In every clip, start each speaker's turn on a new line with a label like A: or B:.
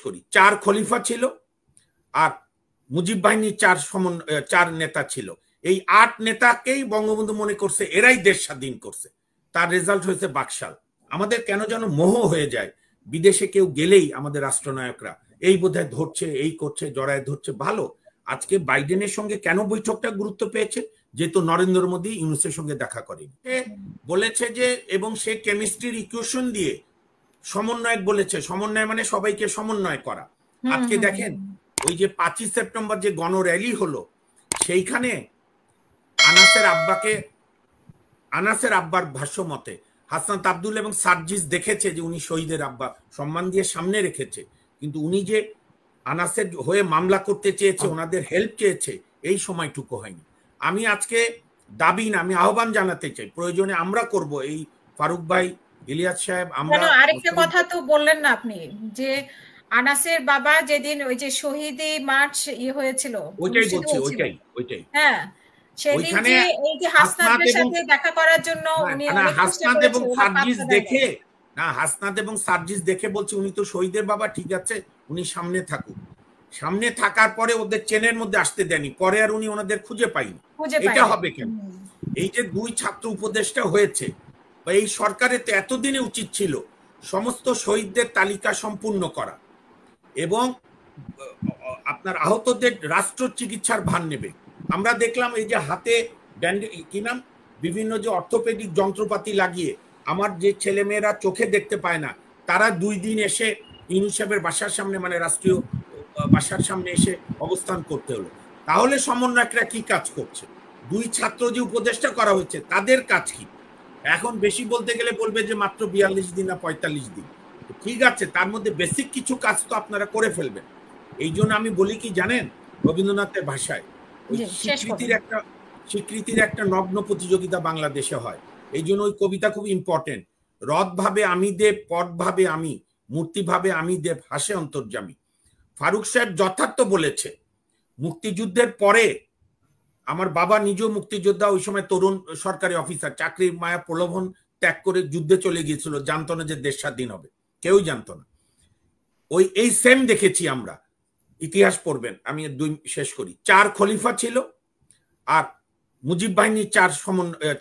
A: করি, 4 খলিফা ছিল আর মুজিব বাহিনীর 4 নেতা ছিল। এই 8 নেতাকেই বঙ্গবন্ধু মনে করছে এরাই দেশ স্বাধীন করছে। তার রেজাল্ট হয়েছে বাকশাল। আমাদের কেন যেন মোহ হয়ে যায়, বিদেশে কেউ গেলেই আমাদের রাষ্ট্রনায়করা এই বোধহয় ধরছে, এই করছে, জড়ায় ধরছে। ভালো, আজকে বাইডেনের সঙ্গে কেন বৈঠকটা গুরুত্ব পেয়েছে? যেহেতু নরেন্দ্র মোদী ইউনূসের সঙ্গে দেখা করেনি, বলেছে যে, এবং সে কেমিস্ট্রির ইকুয়েশন দিয়ে সমন্বয়ক বলেছে। সমন্বয় মানে সবাইকে সমন্বয় করা। আজকে দেখেন ওই যে 5ই সেপ্টেম্বর যে গণ র্যালি হলো, সেইখানে আনাসের আব্বার ভাষ্য মতে হাসনাত আব্দুল এবং সার্জিস দেখেছে যে উনি শহীদের আব্বা, সম্মান দিয়ে সামনে রেখেছে, কিন্তু উনি যে আনাসের হয়ে মামলা করতে চেয়েছে, ওনাদের হেল্প চেয়েছে, এই সময়টুকু হয়নি। আমি আজকে দাবি না, আমি আহ্বান জানাতে চাই, প্রয়োজনে আমরা করব। এই ফারুক ভাই, ইলিয়াস সাহেব, আমরা
B: আরেকটা কথা তো বললেন না আপনি, যে আনাসের বাবা যেদিন ওই যে শহীদি মার্চ হয়েছিল,
A: ওইটাই বলছি, ওইটাই
B: হ্যাঁ, সেদিন যে এই যে হাসনাতের সাথে দেখা করার জন্য উনি
A: হাসনাত এবং সার্জিস দেখে, না হাসনাত এবং সার্জিস দেখে বলছে উনি তো শহীদের বাবা, ঠিক আছে উনি সামনে থাকুক। সামনে থাকার পরে ওদের চেনের মধ্যে আসতে দেয়নি, পরে আর উনি ওনাদের খুঁজে পাইনি। এটা হবে কেন? এই যে 2 ছাত্র উপদেষ্টা হয়েছে, এই সরকারের তো এতদিনে উচিত ছিল সমস্ত শহীদদের তালিকা সম্পূর্ণ করা এবং আপনার আহতদের রাষ্ট্র চিকিৎসার ভার নেবে। আমরা দেখলাম এই যে হাতে কি নাম বিভিন্ন যে অর্থোপেডিক যন্ত্রপাতি লাগিয়ে আমার যে ছেলেমেয়েরা চোখে দেখতে পায় না, তারা 2 দিন এসে ইউনূস সাহেবের বাসার সামনে, মানে রাষ্ট্রীয় বাসার সামনে এসে অবস্থান করতে হলো। তাহলে সমন্বয়করা কি কাজ করছে? 2 ছাত্র যে উপদেষ্টা করা হচ্ছে তাদের কাজ কি? এখন বেশি বলতে গেলে বলবে যে মাত্র 42 দিন না 45 দিন। ঠিক আছে, তার মধ্যে বেসিক কিছু কাজ তো আপনারা করে ফেলবেন। এই জন্য আমি বলি কি জানেন, রবীন্দ্রনাথের ভাষায় ওই স্বীকৃতির একটা নগ্ন প্রতিযোগিতা বাংলাদেশে হয়। এই জন্য ওই কবিতা খুব ইম্পর্টেন্ট। রথ ভাবে আমি দেব, পথ ভাবে আমি, মূর্তি ভাবে আমি দেব, হাসে অন্তর্যামী। ফারুক সাহেব যথার্থ বলেছে। মুক্তিযুদ্ধের পরে আমার বাবা নিজেও মুক্তিযোদ্ধা, ওই সময় তরুণ সরকারি অফিসার, চাকরির মায়া প্রলোভন ত্যাগ করে যুদ্ধে চলে গিয়েছিল, জানতো না যে দেশ স্বাধীন হবে, কেউই জানতো না। এই সেম দেখেছি আমরা, ইতিহাস পড়বেন। আমি 2 শেষ করি। 4 খলিফা ছিল আর মুজিব বাহিনীর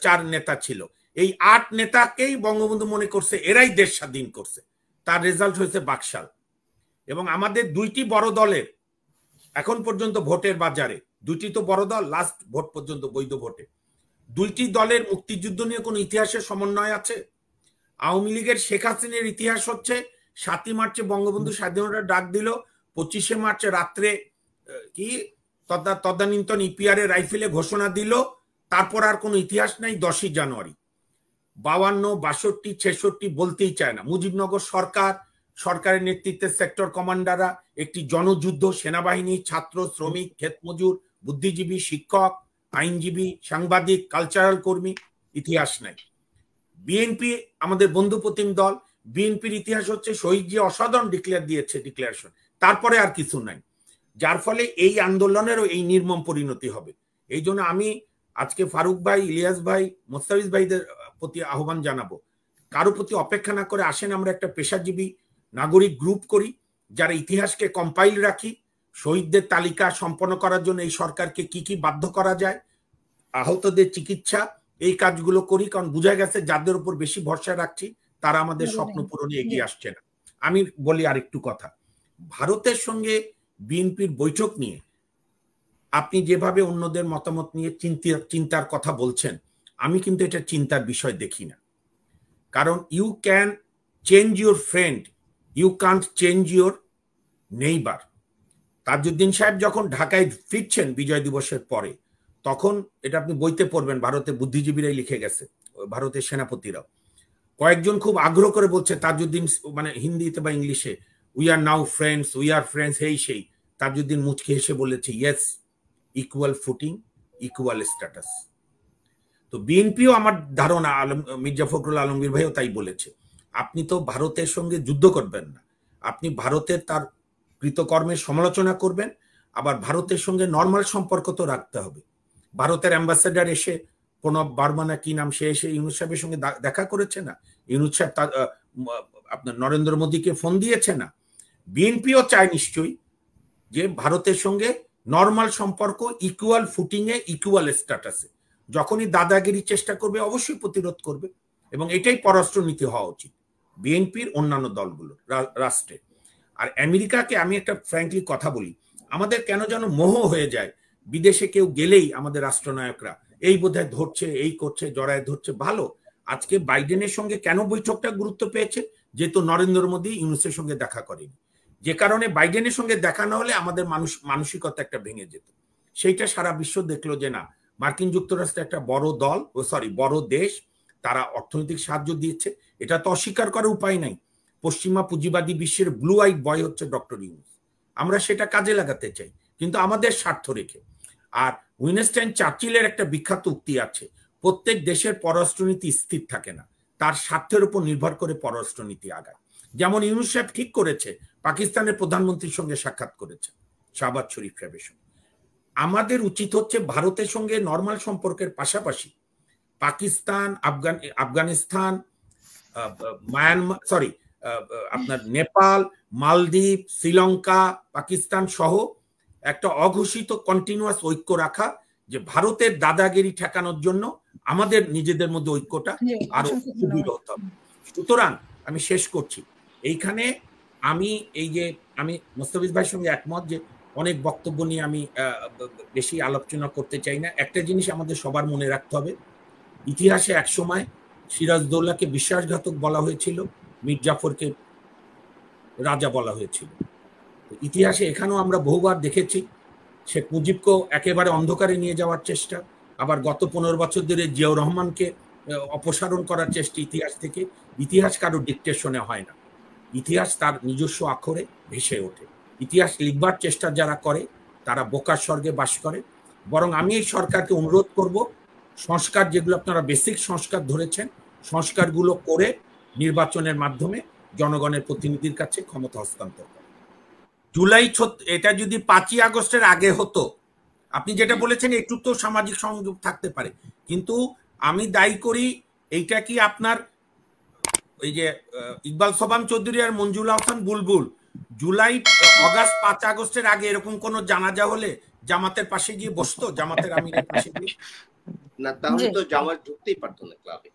A: 4 নেতা ছিল। এই 8 নেতাকেই বঙ্গবন্ধু মনে করছে এরাই দেশ স্বাধীন করছে। তার রেজাল্ট হয়েছে বাকশাল। এবং আমাদের 2টি বড় দলের এখন পর্যন্ত ভোটের বাজারে, 2টি তো বড় দল, লাস্ট ভোট পর্যন্ত বৈধ ভোটে 2টি দলের মুক্তিযুদ্ধ নিয়ে কোন ইতিহাসের সমন্বয় আছে? আওয়ামী লীগের শেখ হাসিনার ইতিহাস হচ্ছে 7ই মার্চে বঙ্গবন্ধু স্বাধীনতার ডাক দিল, 25শে মার্চে রাত্রে কি তদানীন্তন ইপিআর এর রাইফেলে ঘোষণা দিল, তারপর আর কোনো ইতিহাস নাই। 10ই জানুয়ারি 52, 62, 66 বলতেই চায় না। মুজিবনগর সরকারের নেতৃত্বে সেক্টর কমান্ডাররা একটি জনযুদ্ধ, সেনাবাহিনী, ছাত্র, শ্রমিক, ক্ষেতমজুর, বুদ্ধিজীবী, শিক্ষক, আইনজীবী, সাংবাদিক, কালচারাল কর্মী, ইতিহাস নাই। বিএনপি আমাদের বন্ধুপ্রতিম দল, বিএনপির ইতিহাস হচ্ছে শহীদ জিয়া অসাধারণ ডিক্লারেশন, তারপরে আর কিছু নাই। যার ফলে এই আন্দোলনেরও এই নির্মম পরিণতি হবে। এই জন্য আমি আজকে ফারুক ভাই, ইলিয়াস ভাই, মোস্তাফিজ ভাইদের প্রতি আহ্বান জানাবো, কারো প্রতি অপেক্ষা না করে আসেন আমরা একটা পেশাজীবী নাগরিক গ্রুপ করি, যারা ইতিহাসকে কম্পাইল রাখি, শহীদদের তালিকা সম্পন্ন করার জন্য এই সরকারকে কি কি বাধ্য করা যায়, আহতদের চিকিৎসা, এই কাজগুলো করি। কারণ বোঝা গেছে যাদের উপর বেশি ভরসা রাখছি তারা আমাদের স্বপ্ন পূরণে এগিয়ে আসছে না। আমি বলি আরেকটু কথা, ভারতের সঙ্গে বিএনপির বৈঠক নিয়ে আপনি যেভাবে অন্যদের মতামত নিয়ে চিন্তার কথা বলছেন, আমি কিন্তু এটা চিন্তার বিষয় দেখি না। কারণ you can change your friend, you can't change your neighbour. Tajuddin Saheb যখন ঢাকায় ফিরছেন বিজয় দিবসের পরে, তখন এটা আপনি বইতে পড়বেন, ভারতের বুদ্ধিজীবীরাই লিখে গেছে, ভারতের সেনাপতিরাও কয়েকজন খুব আগ্রহ করে বলছে তাজউদ্দিন, মানে হিন্দিতে বা ইংলিশে, we are now friends, we are friends, এই সেই। তাজউদ্দিন মুচকে হেসে বলেছে, yes, equal footing, equal status. তো বিএনপিও আমার ধারণা, মির্জা ফখরুল আলমগীর ভাইও তাই বলেছে, আপনি তো ভারতের সঙ্গে যুদ্ধ করবেন না, আপনি ভারতের তার কৃতকর্মের সমালোচনা করবেন, আবার ভারতের সঙ্গে নর্মাল সম্পর্ক তো রাখতে হবে। ভারতের অ্যাম্বাসেডার এসে প্রণব বার্মা কি নাম, সে এসে ইউনূস সাহেবের সঙ্গে দেখা করেছে না? ইউনূস সাহেব আপনার নরেন্দ্র মোদীকে ফোন দিয়েছে না? বিএনপিও চায় নিশ্চয়ই যে ভারতের সঙ্গে নর্মাল সম্পর্ক, ইকুয়াল ফুটিংয়ে, ইকুয়াল স্ট্যাটাসে। যখনই দাদাগিরি চেষ্টা করবে অবশ্যই প্রতিরোধ করবে, এবং এটাই পররাষ্ট্রনীতি হওয়া উচিত বিএনপির, অন্যান্য দলগুলোর, রাষ্ট্রে। আর আমেরিকাকে আমি একটা ফ্র্যাঙ্কলি কথা বলি, আমাদের কেন যেন মোহ হয়ে যায়, বিদেশে কেউ গেলেই আমাদের রাষ্ট্রনায়করা এই বোধহয় ধরছে, এই করছে, জড়ায় ধরছে। ভালো, আজকে বাইডেনের সঙ্গে কেন বৈঠকটা গুরুত্ব পেয়েছে? যেহেতু নরেন্দ্র মোদী ইউনুসের সঙ্গে দেখা করেনি, যে কারণে বাইডেনের সঙ্গে দেখা না হলে আমাদের মানসিকতা একটা ভেঙে যেত। সেইটা সারা বিশ্ব দেখলো যে না, মার্কিন যুক্তরাষ্ট্র একটা বড় দল, বড় দেশ, তারা অর্থনৈতিক সাহায্য দিয়েছে, এটা তো অস্বীকার করার উপায় নাই। পশ্চিমা পুঁজিবাদী বিশ্বের ব্লু আইড বয় হচ্ছে ডক্টর ইউনুস, আমরা সেটা কাজে লাগাতে চাই, কিন্তু আমাদের স্বার্থ রেখে। আর উইনস্টাইন চার্চিলের একটা বিখ্যাত উক্তি আছে, প্রত্যেক দেশের পররাষ্ট্রনীতি স্থির থাকে না, তার স্বার্থের উপর নির্ভর করে পররাষ্ট্রনীতি আগায়। যেমন ইউনুস সাহেব ঠিক করেছে, পাকিস্তানের প্রধানমন্ত্রীর সঙ্গে সাক্ষাৎ করেছে, শাহবাজ শরীফ সাহেবের সঙ্গে। আমাদের উচিত হচ্ছে ভারতের সঙ্গে নর্মাল সম্পর্কের পাশাপাশি পাকিস্তান, আফগানিস্তান, মায়ানমার, আপনার নেপাল, মালদ্বীপ, শ্রীলঙ্কা, পাকিস্তান সহ একটা অঘোষিত কন্টিনিউয়াস ঐক্য রাখা, যে ভারতের দাদাগিরি ঠেকানোর জন্য আমাদের নিজেদের মধ্যে ঐক্যটা আরো সুদৃঢ় হতে হবে। সুতরাং আমি শেষ করছি এইখানে, আমি মোস্তাফিজ ভাইয়ের সঙ্গে একমত যে অনেক বক্তব্য নিয়ে আমি বেশি আলোচনা করতে চাই না। একটা জিনিস আমাদের সবার মনে রাখতে হবে, ইতিহাসে একসময় সিরাজদৌল্লাকে বিশ্বাসঘাতক বলা হয়েছিল, মীর জাফরকে রাজা বলা হয়েছিল। ইতিহাসে এখানেও আমরা বহুবার দেখেছি শেখ মুজিবকেও একেবারে অন্ধকারে নিয়ে যাওয়ার চেষ্টা, আবার গত 15 বছর ধরে জিয়াউর রহমানকে অপসারণ করার চেষ্টা ইতিহাস থেকে। ইতিহাস কারো ডিকটেশনে হয় না, ইতিহাস তার নিজস্ব আখরে ভেসে ওঠে। ইতিহাস লিখবার চেষ্টা যারা করে তারা বোকার স্বর্গে বাস করে। বরং আমি এই সরকারকে অনুরোধ করব, সংস্কার যেগুলো আপনারা বেসিক সংস্কার ধরেছেন, সংস্কারগুলো করে নির্বাচনের মাধ্যমে জনগণের প্রতিনিধির কাছে ক্ষমতা হস্তান্তর করে। জুলাই, এটা যদি 5ই আগস্টের আগে হতো, আপনি যেটা বলেছেন একটু তো সামাজিক সংযোগ থাকতে পারে, কিন্তু আমি দায়ী করি এইটা কি আপনার ওই যে ইকবাল সোবান চৌধুরী আর মঞ্জুল আহসান বুলবুল আগস্ট 5 আগস্টের আগে এরকম কোন জানাজা হলে জামাতের পাশে গিয়ে বসতো, জামাতের আমিরের পাশে গিয়ে?
C: না, তাহলে তো জামাত ঢুকতেই পারতো না ক্লাবে।